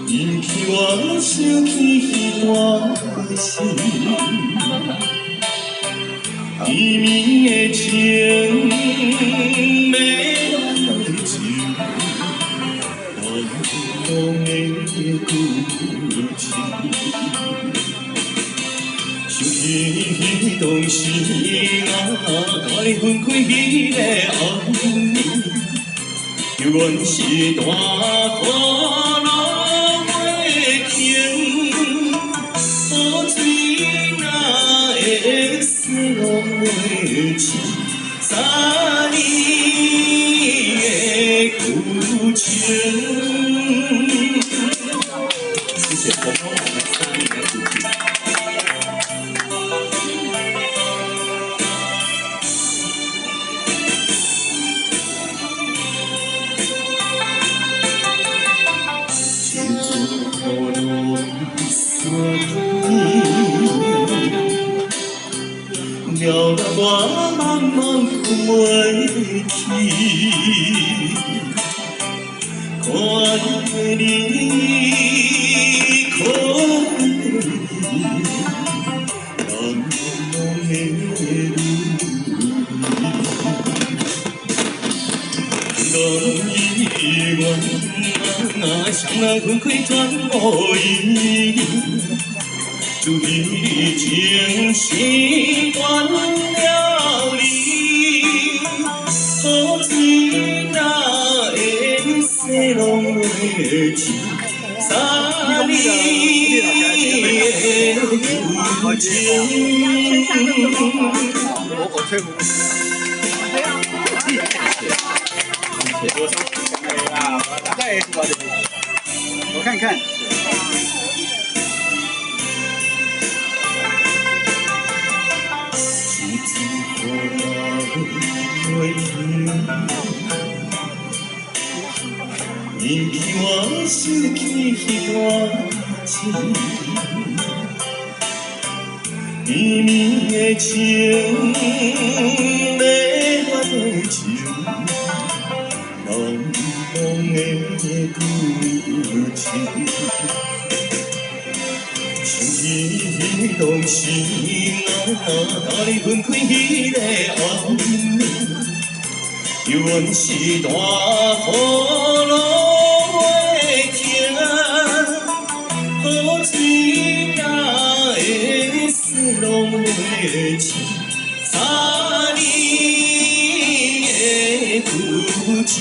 引起我想起彼段心，绵绵的情，要来就浓浓的旧情。想起彼当时甲你分开彼个暗暝，犹原是大河浪的情，好水那会洗拢袂清3年的旧情。谢谢朋友们3年的故事。了我茫茫看袂起，看你可浓浓的泪，当遗愿相爱分开全无意义。就已经是断了离，好水哪会洗拢袂清3年的旧情。我看看。引起我想起彼段情，绵绵的情，要来就浓浓的旧情。想起当时甲你分开彼个暗暝，犹原是大河浪的情，好水哪会洗拢袂清3年的旧情。